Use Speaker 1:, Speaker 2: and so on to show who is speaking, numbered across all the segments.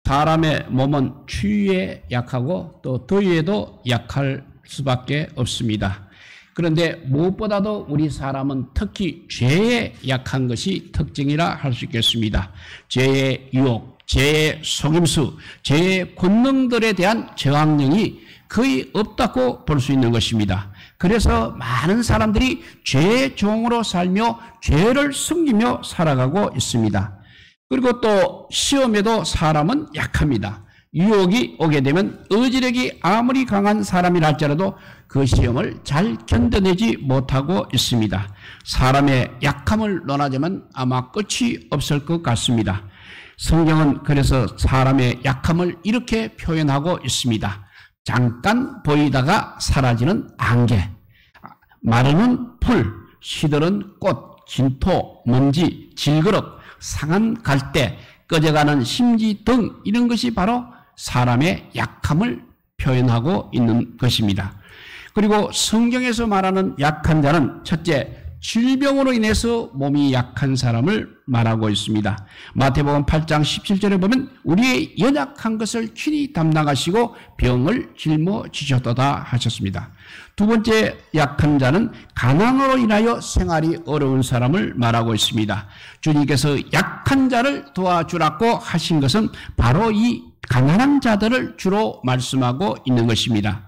Speaker 1: 사람의 몸은 추위에 약하고 또 더위에도 약할 수밖에 없습니다. 그런데 무엇보다도 우리 사람은 특히 죄에 약한 것이 특징이라 할 수 있겠습니다. 죄의 유혹, 죄의 속임수, 죄의 권능들에 대한 저항력이 거의 없다고 볼 수 있는 것입니다. 그래서 많은 사람들이 죄의 종으로 살며 죄를 숨기며 살아가고 있습니다. 그리고 또 시험에도 사람은 약합니다. 유혹이 오게 되면 의지력이 아무리 강한 사람이라 할지라도 그 시험을 잘 견뎌내지 못하고 있습니다. 사람의 약함을 논하자면 아마 끝이 없을 것 같습니다. 성경은 그래서 사람의 약함을 이렇게 표현하고 있습니다. 잠깐 보이다가 사라지는 안개, 마르는 풀, 시들은 꽃, 진토, 먼지, 질그릇, 상한 갈대, 꺼져가는 심지 등 이런 것이 바로 사람의 약함을 표현하고 있는 것입니다. 그리고 성경에서 말하는 약한 자는 첫째, 질병으로 인해서 몸이 약한 사람을 말하고 있습니다. 마태복음 8장 17절에 보면 우리의 연약한 것을 친히 담당하시고 병을 짊어지셨도다 하셨습니다. 두 번째 약한 자는 가난으로 인하여 생활이 어려운 사람을 말하고 있습니다. 주님께서 약한 자를 도와주라고 하신 것은 바로 이 가난한 자들을 주로 말씀하고 있는 것입니다.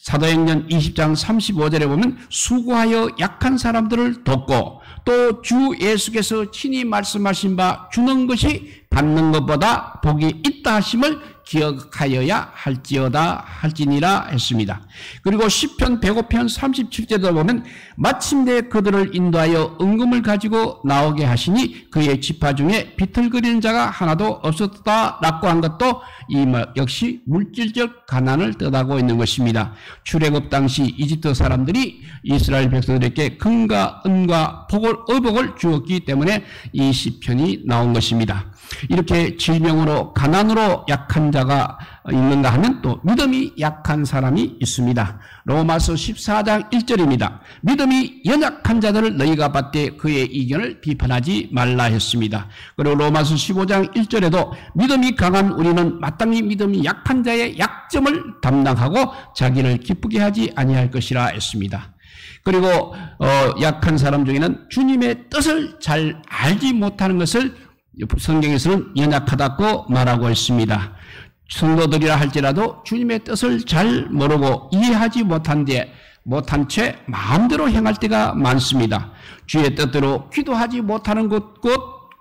Speaker 1: 사도행전 20장 35절에 보면 수고하여 약한 사람들을 돕고 또 주 예수께서 친히 말씀하신 바 주는 것이 받는 것보다 복이 있다 하심을 기억하여야 할지니라 했습니다. 그리고 시편 105편 37절도 보면 마침내 그들을 인도하여 은금을 가지고 나오게 하시니 그의 지파 중에 비틀거리는 자가 하나도 없었다라고 한 것도 이 역시 물질적 가난을 뜻하고 있는 것입니다. 출애굽 당시 이집트 사람들이 이스라엘 백성들에게 금과 은과 의복을 주었기 때문에 이 시편이 나온 것입니다. 이렇게 질병으로 가난으로 약한 자가 있는가 하면 또 믿음이 약한 사람이 있습니다. 로마서 14장 1절입니다. 믿음이 연약한 자들을 너희가 받되 그의 이견을 비판하지 말라 했습니다. 그리고 로마서 15장 1절에도 믿음이 강한 우리는 마땅히 믿음이 약한 자의 약점을 담당하고 자기를 기쁘게 하지 아니할 것이라 했습니다. 그리고 약한 사람 중에는 주님의 뜻을 잘 알지 못하는 것을 성경에서는 연약하다고 말하고 있습니다. 성도들이라 할지라도 주님의 뜻을 잘 모르고 이해하지 못한 채 마음대로 행할 때가 많습니다. 주의 뜻대로 기도하지 못하는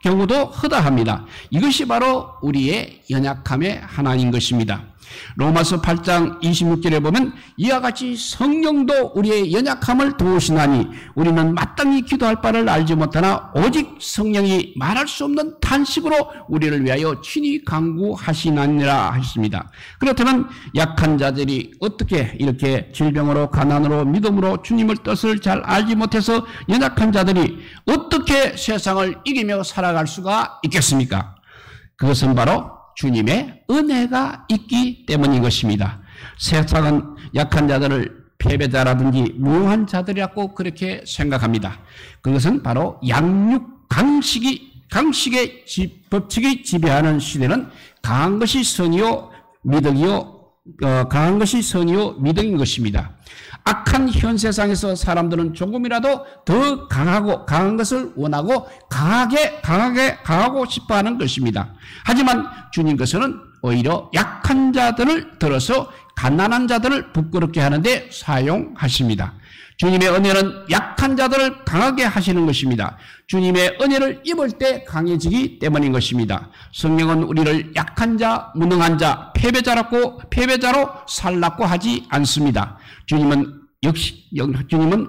Speaker 1: 경우도 허다합니다. 이것이 바로 우리의 연약함의 하나인 것입니다. 로마서 8장 26절에 보면 이와 같이 성령도 우리의 연약함을 도우시나니 우리는 마땅히 기도할 바를 알지 못하나 오직 성령이 말할 수 없는 탄식으로 우리를 위하여 친히 간구하시나니라 하셨습니다. 그렇다면 약한 자들이 어떻게 이렇게 질병으로 가난으로 믿음으로 주님의 뜻을 잘 알지 못해서 연약한 자들이 어떻게 세상을 이기며 살아갈 수가 있겠습니까? 그것은 바로 주님의 은혜가 있기 때문인 것입니다. 세상은 약한 자들을 패배자라든지 무용한 자들이라고 그렇게 생각합니다. 그것은 바로 양육 강식의 법칙이 지배하는 시대는 강한 것이 선이요 미덕인 것입니다. 악한 현 세상에서 사람들은 조금이라도 더 강한 것을 원하고 강하고 싶어하는 것입니다. 하지만 주님께서는 오히려 약한 자들을 들어서 가난한 자들을 부끄럽게 하는데 사용하십니다. 주님의 은혜는 약한 자들을 강하게 하시는 것입니다. 주님의 은혜를 입을 때 강해지기 때문인 것입니다. 성령은 우리를 약한 자, 무능한 자, 패배자로 살라고 하지 않습니다. 주님은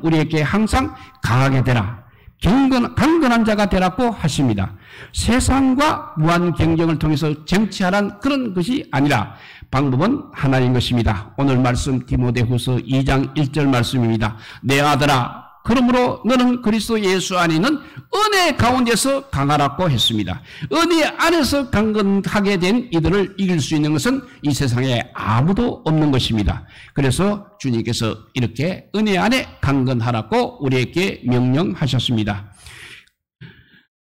Speaker 1: 우리에게 항상 강하게 되라, 강건한 자가 되라고 하십니다. 세상과 무한 경쟁을 통해서 쟁취하란 그런 것이 아니라 방법은 하나인 것입니다. 오늘 말씀 디모데후서 2장 1절 말씀입니다. 내 아들아, 그러므로 너는 그리스도 예수 안에 있는 은혜 가운데서 강하라고 했습니다. 은혜 안에서 강건하게 된 이들을 이길 수 있는 것은 이 세상에 아무도 없는 것입니다. 그래서 주님께서 이렇게 은혜 안에 강건하라고 우리에게 명령하셨습니다.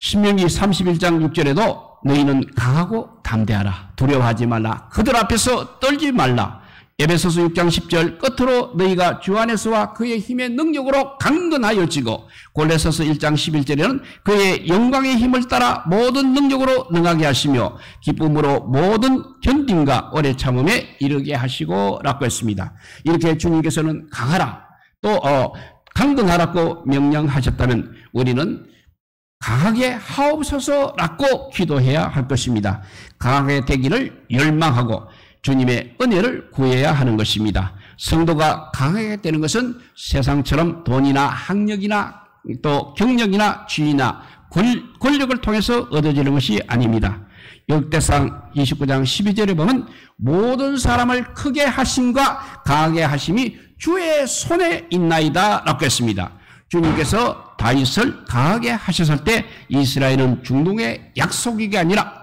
Speaker 1: 신명기 31장 6절에도 너희는 강하고 담대하라. 두려워하지 말라. 그들 앞에서 떨지 말라. 에베소서 6장 10절 끝으로 너희가 주 안에서와 그의 힘의 능력으로 강건하여지고 골로새서 1장 11절에는 그의 영광의 힘을 따라 모든 능력으로 능하게 하시며 기쁨으로 모든 견딤과 오래 참음에 이르게 하시고 라고 했습니다. 이렇게 주님께서는 강하라 또 강건하라고 명령하셨다면 우리는 강하게 하옵소서라고 기도해야 할 것입니다. 강하게 되기를 열망하고 주님의 은혜를 구해야 하는 것입니다. 성도가 강하게 되는 것은 세상처럼 돈이나 학력이나 또 경력이나 지위나 권력을 통해서 얻어지는 것이 아닙니다. 역대상 29장 12절에 보면 모든 사람을 크게 하심과 강하게 하심이 주의 손에 있나이다 라고 했습니다. 주님께서 다윗을 강하게 하셨을 때 이스라엘은 중동의 약속이 아니라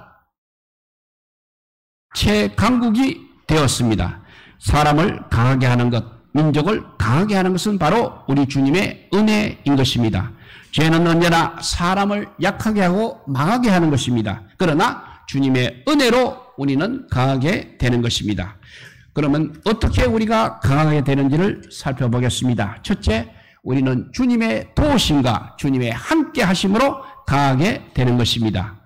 Speaker 1: 최강국이 되었습니다. 사람을 강하게 하는 것, 민족을 강하게 하는 것은 바로 우리 주님의 은혜인 것입니다. 죄는 언제나 사람을 약하게 하고 망하게 하는 것입니다. 그러나 주님의 은혜로 우리는 강하게 되는 것입니다. 그러면 어떻게 우리가 강하게 되는지를 살펴보겠습니다. 첫째, 우리는 주님의 도우심과 주님의 함께 하심으로 강하게 되는 것입니다.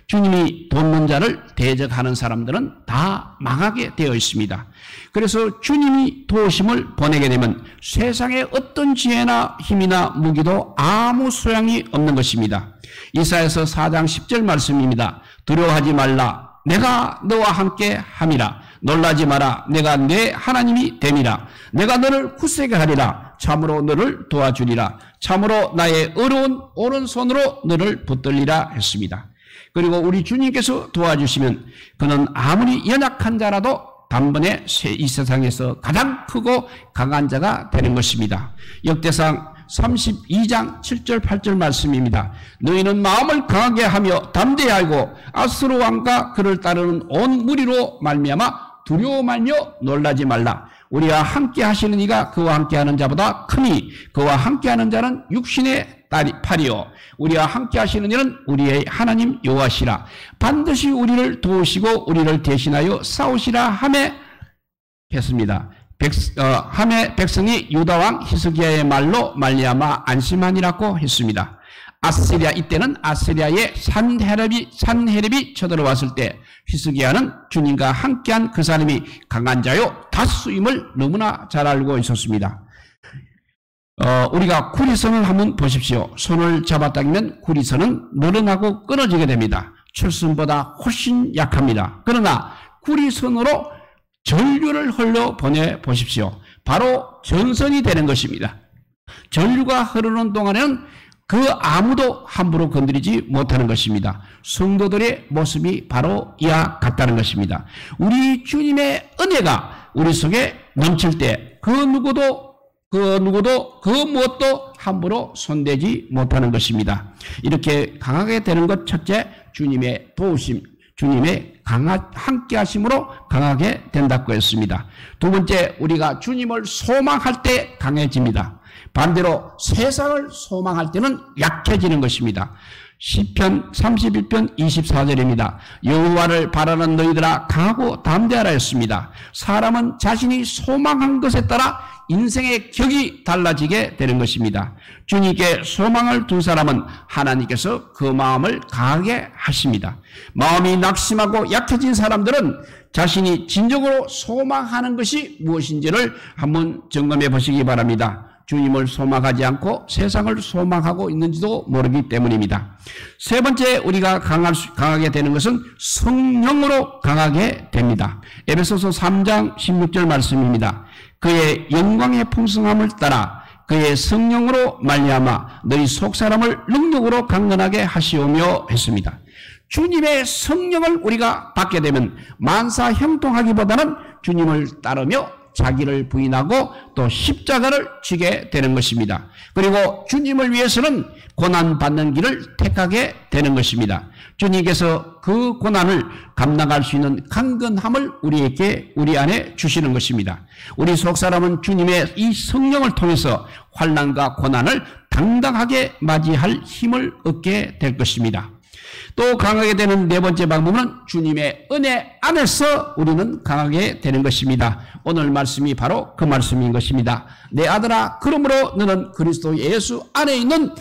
Speaker 1: 주님이 돕는 자를 대적하는 사람들은 다 망하게 되어 있습니다. 그래서 주님이 도우심을 보내게 되면 세상의 어떤 지혜나 힘이나 무기도 아무 소용이 없는 것입니다. 이사야서 4장 10절 말씀입니다. 두려워하지 말라. 내가 너와 함께 함이라. 놀라지 마라. 내가 내 하나님이 됨이라. 내가 너를 굳세게 하리라. 참으로 너를 도와주리라. 참으로 나의 어려운 오른손으로 너를 붙들리라 했습니다. 그리고 우리 주님께서 도와주시면 그는 아무리 연약한 자라도 단번에 이 세상에서 가장 크고 강한 자가 되는 것입니다. 역대상 32장 7절 8절 말씀입니다. 너희는 마음을 강하게 하며 담대하고 아수르 왕과 그를 따르는 온 무리로 말미암아 두려워 말며 놀라지 말라. 우리와 함께 하시는 이가 그와 함께 하는 자보다 크니 그와 함께 하는 자는 육신의 팔이요 우리와 함께 하시는 이는 우리의 하나님 여호와시라. 반드시 우리를 도우시고 우리를 대신하여 싸우시라 하매 했습니다. 하매 백성이 유다왕 히스기야의 말로 말미암아 안심하니라고 했습니다. 아시리아, 이때는 아시리아의 산헤립이 쳐들어왔을 때 히스기야는 주님과 함께한 그 사람이 강한 자요 다수임을 너무나 잘 알고 있었습니다. 우리가 구리선을 한번 보십시오. 손을 잡아당기면 구리선은 늘어나고 끊어지게 됩니다. 철선보다 훨씬 약합니다. 그러나 구리선으로 전류를 흘려 보내보십시오. 바로 전선이 되는 것입니다. 전류가 흐르는 동안에는 그 아무도 함부로 건드리지 못하는 것입니다. 성도들의 모습이 바로 이와 같다는 것입니다. 우리 주님의 은혜가 우리 속에 넘칠 때 그 누구도 그 무엇도 함부로 손대지 못하는 것입니다. 이렇게 강하게 되는 것 첫째, 주님의 도우심, 주님의 함께 하심으로 강하게 된다고 했습니다. 두 번째, 우리가 주님을 소망할 때 강해집니다. 반대로 세상을 소망할 때는 약해지는 것입니다. 시편 31편 24절입니다. 여호와를 바라는 너희들아 강하고 담대하라 했습니다. 사람은 자신이 소망한 것에 따라 인생의 격이 달라지게 되는 것입니다. 주님께 소망을 둔 사람은 하나님께서 그 마음을 강하게 하십니다. 마음이 낙심하고 약해진 사람들은 자신이 진정으로 소망하는 것이 무엇인지를 한번 점검해 보시기 바랍니다. 주님을 소망하지 않고 세상을 소망하고 있는지도 모르기 때문입니다. 세 번째, 우리가 강하게 되는 것은 성령으로 강하게 됩니다. 에베소서 3장 16절 말씀입니다. 그의 영광의 풍성함을 따라 그의 성령으로 말미암아 너희 속사람을 능력으로 강건하게 하시오며 했습니다. 주님의 성령을 우리가 받게 되면 만사 형통하기보다는 주님을 따르며 자기를 부인하고 또 십자가를 지게 되는 것입니다. 그리고 주님을 위해서는 고난받는 길을 택하게 되는 것입니다. 주님께서 그 고난을 감당할 수 있는 강건함을 우리 안에 주시는 것입니다. 우리 속사람은 주님의 이 성령을 통해서 환난과 고난을 당당하게 맞이할 힘을 얻게 될 것입니다. 또 강하게 되는 네 번째 방법은 주님의 은혜 안에서 우리는 강하게 되는 것입니다. 오늘 말씀이 바로 그 말씀인 것입니다. 내 아들아, 그러므로 너는 그리스도 예수 안에 있는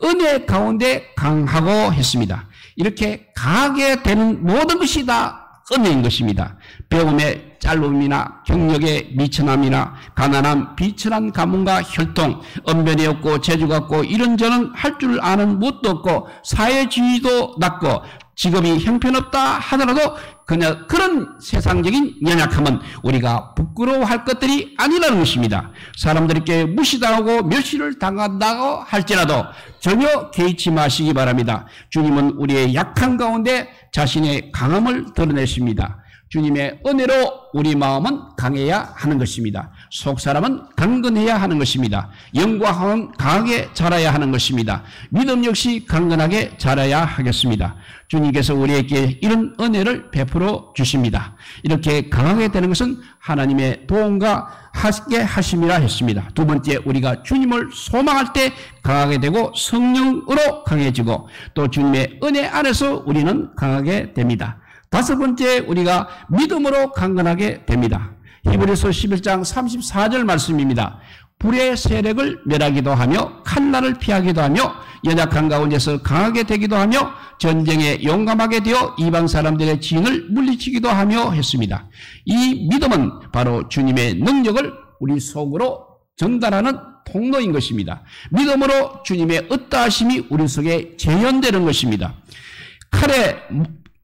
Speaker 1: 은혜 가운데 강하고 했습니다. 이렇게 강하게 되는 모든 것이 다 은혜인 것입니다. 배움의 짧음이나 경력의 미천함이나 가난함, 비천한 가문과 혈통, 언변이 없고 재주가 없고 이런저런 할 줄 아는 무엇도 없고 사회주의도 낮고 직업이 형편없다 하더라도 그런 세상적인 연약함은 우리가 부끄러워할 것들이 아니라는 것입니다. 사람들에게 무시당하고 멸시를 당한다고 할지라도 전혀 개의치 마시기 바랍니다. 주님은 우리의 약한 가운데 자신의 강함을 드러내십니다. 주님의 은혜로 우리 마음은 강해야 하는 것입니다. 속사람은 강건해야 하는 것입니다. 영과 함은 강하게 자라야 하는 것입니다. 믿음 역시 강건하게 자라야 하겠습니다. 주님께서 우리에게 이런 은혜를 베풀어 주십니다. 이렇게 강하게 되는 것은 하나님의 도움과 함께 하심이라 했습니다. 두 번째, 우리가 주님을 소망할 때 강하게 되고 성령으로 강해지고 또 주님의 은혜 안에서 우리는 강하게 됩니다. 다섯 번째, 우리가 믿음으로 강건하게 됩니다. 히브리서 11장 34절 말씀입니다. 불의 세력을 멸하기도 하며 칼날을 피하기도 하며 연약한 가운데서 강하게 되기도 하며 전쟁에 용감하게 되어 이방 사람들의 진을 물리치기도 하며 했습니다. 이 믿음은 바로 주님의 능력을 우리 속으로 전달하는 통로인 것입니다. 믿음으로 주님의 어떠하심이 우리 속에 재현되는 것입니다.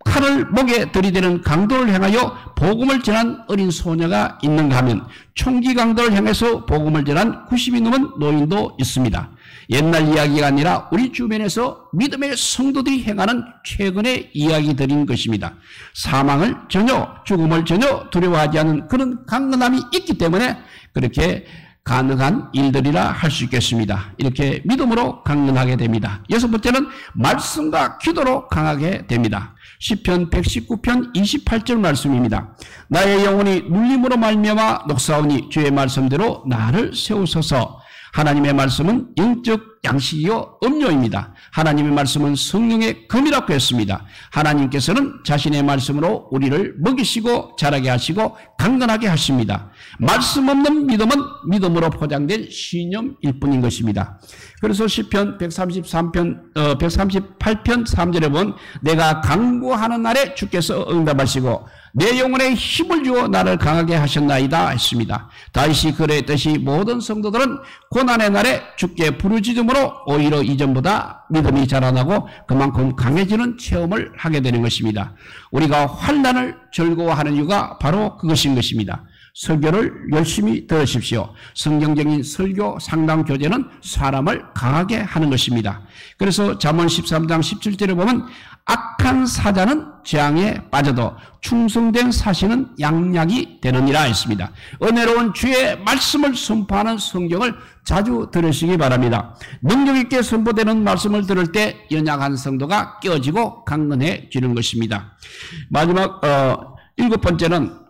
Speaker 1: 칼을 목에 들이대는 강도를 향하여 복음을 전한 어린 소녀가 있는가 하면 총기 강도를 향해서 복음을 전한 90이 넘은 노인도 있습니다. 옛날 이야기가 아니라 우리 주변에서 믿음의 성도들이 행하는 최근의 이야기들인 것입니다. 사망을 전혀, 죽음을 전혀 두려워하지 않는 그런 강건함이 있기 때문에 그렇게 가능한 일들이라 할 수 있겠습니다. 이렇게 믿음으로 강건하게 됩니다. 여섯 번째는 말씀과 기도로 강하게 됩니다. 시편 119편 28절 말씀입니다. 나의 영혼이 눌림으로 말미암아 녹사오니 주의 말씀대로 나를 세우소서. 하나님의 말씀은 영적 양식이요 음료입니다. 하나님의 말씀은 성령의 금이라고 했습니다. 하나님께서는 자신의 말씀으로 우리를 먹이시고 자라게 하시고 강건하게 하십니다. 말씀 없는 믿음은 믿음으로 포장된 신념일 뿐인 것입니다. 그래서 시편 138편 3절에 보면 내가 간구하는 날에 주께서 응답하시고 내 영혼에 힘을 주어 나를 강하게 하셨나이다 했습니다. 다윗이 그랬듯이 모든 성도들은 고난의 날에 주께 부르짖음으로 오히려 이전보다 믿음이 자라나고 그만큼 강해지는 체험을 하게 되는 것입니다. 우리가 환난을 즐거워하는 이유가 바로 그것인 것입니다. 설교를 열심히 들으십시오. 성경적인 설교 상담 교재는 사람을 강하게 하는 것입니다. 그래서 잠언 13장 17절에 보면 악한 사자는 재앙에 빠져도 충성된 사신은 양약이 되느니라 했습니다. 은혜로운 주의 말씀을 선포하는 성경을 자주 들으시기 바랍니다. 능력 있게 선포되는 말씀을 들을 때 연약한 성도가 깨어지고 강건해지는 것입니다. 마지막 일곱 번째는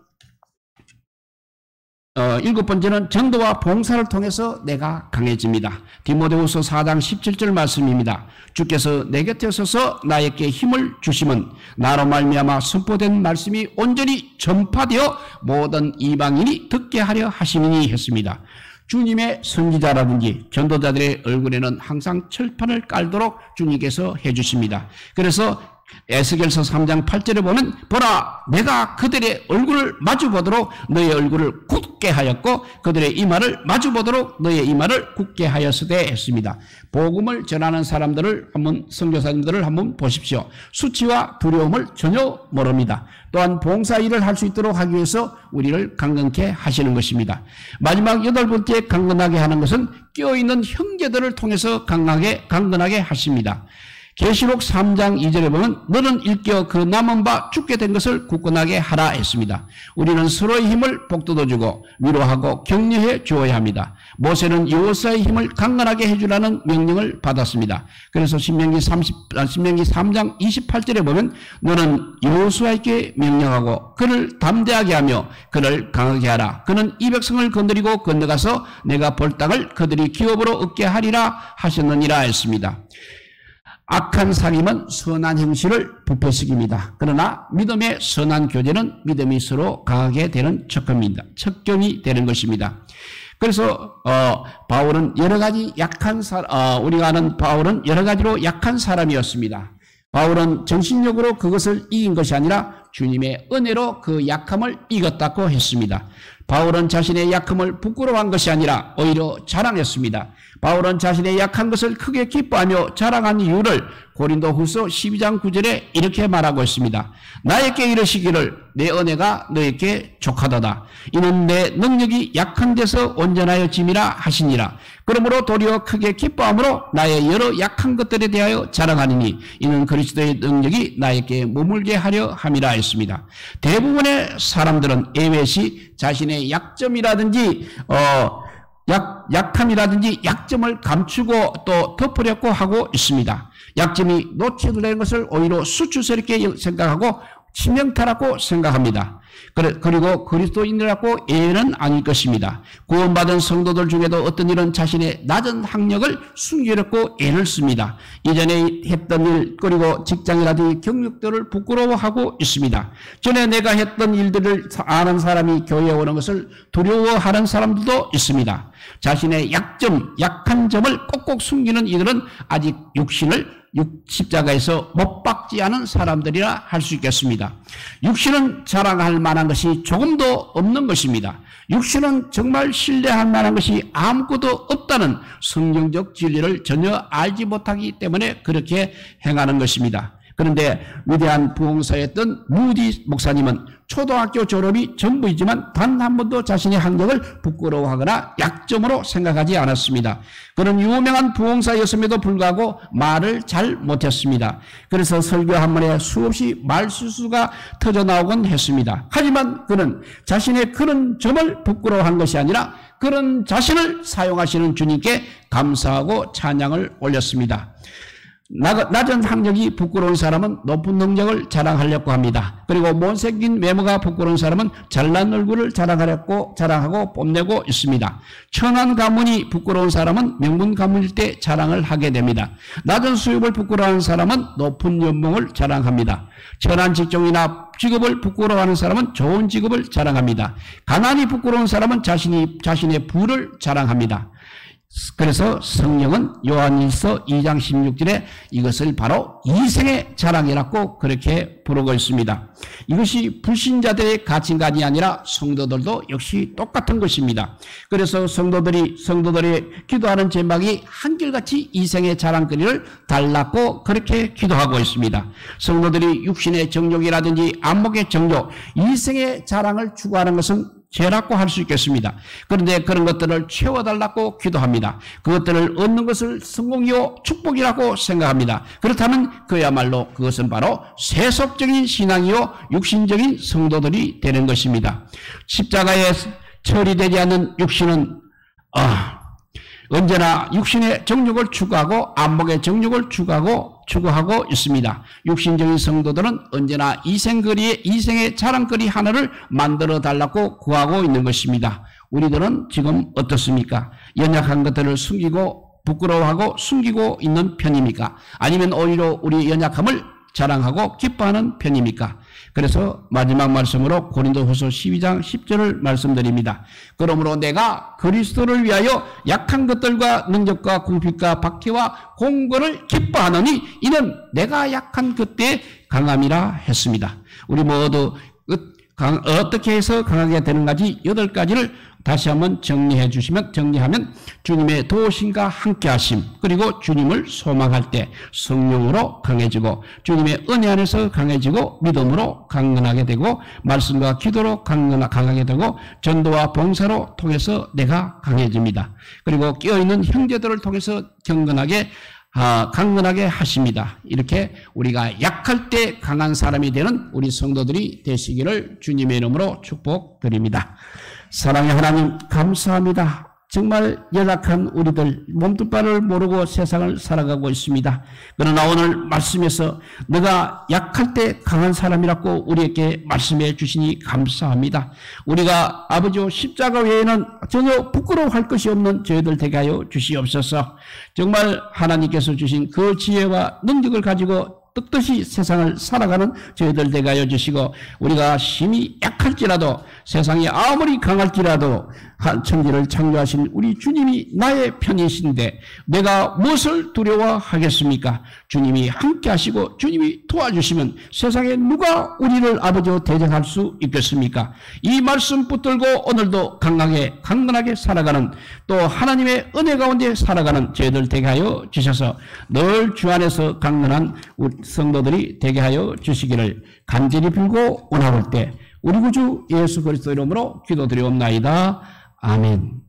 Speaker 1: 전도와 봉사를 통해서 내가 강해집니다. 디모데후서 4장 17절 말씀입니다. 주께서 내 곁에 서서 나에게 힘을 주심은 나로 말미암아 선포된 말씀이 온전히 전파되어 모든 이방인이 듣게 하려 하심이니 했습니다. 주님의 선지자라든지 전도자들의 얼굴에는 항상 철판을 깔도록 주님께서 해주십니다. 그래서 에스겔서 3장 8절에 보면 보라 내가 그들의 얼굴을 마주보도록 너의 얼굴을 굳게 하였고 그들의 이마를 마주보도록 너의 이마를 굳게 하였으되 했습니다. 복음을 전하는 사람들을 선교사님들을 한번 보십시오. 수치와 두려움을 전혀 모릅니다. 또한 봉사 일을 할 수 있도록 하기 위해서 우리를 강건케 하시는 것입니다. 마지막 여덟 번째 강건하게 하는 것은 깨어있는 형제들을 통해서 강건하게 하십니다. 계시록 3장 2절에 보면 너는 일깨어 그 남은 바 죽게 된 것을 굳건하게 하라 했습니다. 우리는 서로의 힘을 복돋아주고 위로하고 격려해 주어야 합니다. 모세는 여호수아의 힘을 강건하게 해주라는 명령을 받았습니다. 그래서 신명기 3장 28절에 보면 너는 여호수아에게 명령하고 그를 담대하게 하며 그를 강하게 하라. 그는 이 백성을 건드리고 건너가서 내가 볼 땅을 그들이 기업으로 얻게 하리라 하셨느니라 했습니다. 악한 사귐은 선한 행실을 부패시킵니다. 그러나 믿음의 선한 교제는 믿음이 서로 강하게 되는 척경이 되는 것입니다. 그래서 바울은 여러 가지 우리가 아는 바울은 여러 가지로 약한 사람이었습니다. 바울은 정신력으로 그것을 이긴 것이 아니라 주님의 은혜로 그 약함을 이겼다고 했습니다. 바울은 자신의 약함을 부끄러워한 것이 아니라 오히려 자랑했습니다. 바울은 자신의 약한 것을 크게 기뻐하며 자랑한 이유를 고린도후서 12장 9절에 이렇게 말하고 있습니다. 나에게 이르시기를 내 은혜가 너에게 족하도다. 이는 내 능력이 약한 데서 온전하여 짐이라 하시니라. 그러므로 도리어 크게 기뻐함으로 나의 여러 약한 것들에 대하여 자랑하니니 이는 그리스도의 능력이 나에게 머물게 하려 함이라 했습니다. 대부분의 사람들은 예외시 자신의 약점이라든지 약함이라든지 약점을 감추고 또 덮으려고 하고 있습니다. 약점이 노출되는 것을 오히려 수치스럽게 생각하고 치명타라고 생각합니다. 그리고 그리스도인이라고 예외는 아닐 것입니다. 구원받은 성도들 중에도 어떤 일은 자신의 낮은 학력을 숨기려고 애를 씁니다. 이전에 했던 일 그리고 직장이라든지 경력들을 부끄러워하고 있습니다. 전에 내가 했던 일들을 아는 사람이 교회에 오는 것을 두려워하는 사람들도 있습니다. 자신의 약한 점을 꼭꼭 숨기는 이들은 아직 십자가에서 못 박지 않은 사람들이라 할 수 있겠습니다. 육신은 자랑할 만한 것이 조금도 없는 것입니다. 육신은 정말 신뢰할 만한 것이 아무것도 없다는 성경적 진리를 전혀 알지 못하기 때문에 그렇게 행하는 것입니다. 그런데 위대한 부흥사였던 무디 목사님은 초등학교 졸업이 전부이지만 단 한 번도 자신의 학력을 부끄러워하거나 약점으로 생각하지 않았습니다. 그는 유명한 부흥사였음에도 불구하고 말을 잘 못했습니다. 그래서 설교 한 번에 수없이 말실수가 터져나오곤 했습니다. 하지만 그는 자신의 그런 점을 부끄러워한 것이 아니라 그런 자신을 사용하시는 주님께 감사하고 찬양을 올렸습니다. 낮은 학력이 부끄러운 사람은 높은 능력을 자랑하려고 합니다. 그리고 못생긴 외모가 부끄러운 사람은 잘난 얼굴을 자랑하고 뽐내고 있습니다. 천한 가문이 부끄러운 사람은 명문 가문일 때 자랑을 하게 됩니다. 낮은 수입을 부끄러워하는 사람은 높은 연봉을 자랑합니다. 천한 직종이나 직업을 부끄러워하는 사람은 좋은 직업을 자랑합니다. 가난이 부끄러운 사람은 자신의 부를 자랑합니다. 그래서 성령은 요한일서 2장 16절에 이것을 바로 이생의 자랑이라고 그렇게 부르고 있습니다. 이것이 불신자들의 가치관이 아니라 성도들도 역시 똑같은 것입니다. 그래서 성도들이 기도하는 제목이 한결같이 이생의 자랑거리를 달라고 그렇게 기도하고 있습니다. 성도들이 육신의 정욕이라든지 안목의 정욕, 이생의 자랑을 추구하는 것은 죄라고 할 수 있겠습니다. 그런데 그런 것들을 채워달라고 기도합니다. 그것들을 얻는 것을 성공이요 축복이라고 생각합니다. 그렇다면 그야말로 그것은 바로 세속적인 신앙이요 육신적인 성도들이 되는 것입니다. 십자가에 처리되지 않는 육신은 언제나 육신의 정욕을 추구하고 안목의 정욕을 추구하고 있습니다. 육신적인 성도들은 언제나 이생의 자랑거리 하나를 만들어 달라고 구하고 있는 것입니다. 우리들은 지금 어떻습니까? 연약한 것들을 숨기고 부끄러워하고 숨기고 있는 편입니까? 아니면 오히려 우리 연약함을 자랑하고 기뻐하는 편입니까? 그래서 마지막 말씀으로 고린도후서 12장 10절을 말씀드립니다. 그러므로 내가 그리스도를 위하여 약한 것들과 능력과 궁핍과 박해와 공고를 기뻐하노니 이는 내가 약한 그때의 강함이라 했습니다. 우리 모두 어떻게 해서 강하게 되는가지 8가지를 다시 한번 정리하면 주님의 도우심과 함께하심, 그리고 주님을 소망할 때 성령으로 강해지고, 주님의 은혜 안에서 강해지고, 믿음으로 강건하게 되고, 말씀과 기도로 강하게 되고, 전도와 봉사로 통해서 내가 강해집니다. 그리고 깨어있는 형제들을 통해서 강건하게 하십니다. 이렇게 우리가 약할 때 강한 사람이 되는 우리 성도들이 되시기를 주님의 이름으로 축복드립니다. 사랑의 하나님 감사합니다. 정말 연약한 우리들 몸둘 바를 모르고 세상을 살아가고 있습니다. 그러나 오늘 말씀에서 너가 약할 때 강한 사람이라고 우리에게 말씀해 주시니 감사합니다. 우리가 아버지와 십자가 외에는 전혀 부끄러워할 것이 없는 저희들 되게 하여 주시옵소서. 정말 하나님께서 주신 그 지혜와 능력을 가지고 뜻듯이 세상을 살아가는 저희들 되게 하여 주시고, 우리가 힘이 약할지라도 세상이 아무리 강할지라도 천지를 창조하신 우리 주님이 나의 편이신데 내가 무엇을 두려워하겠습니까? 주님이 함께 하시고 주님이 도와주시면 세상에 누가 우리를 아버지로 대적할 수 있겠습니까? 이 말씀 붙들고 오늘도 강건하게 살아가는, 또 하나님의 은혜 가운데 살아가는 저희들 되게 하여 주셔서 늘 주 안에서 강건한 우리 성도들이 되게 하여 주시기를 간절히 빌고 원하올 때 우리 구주 예수 그리스도 이름으로 기도드리옵나이다. 아멘.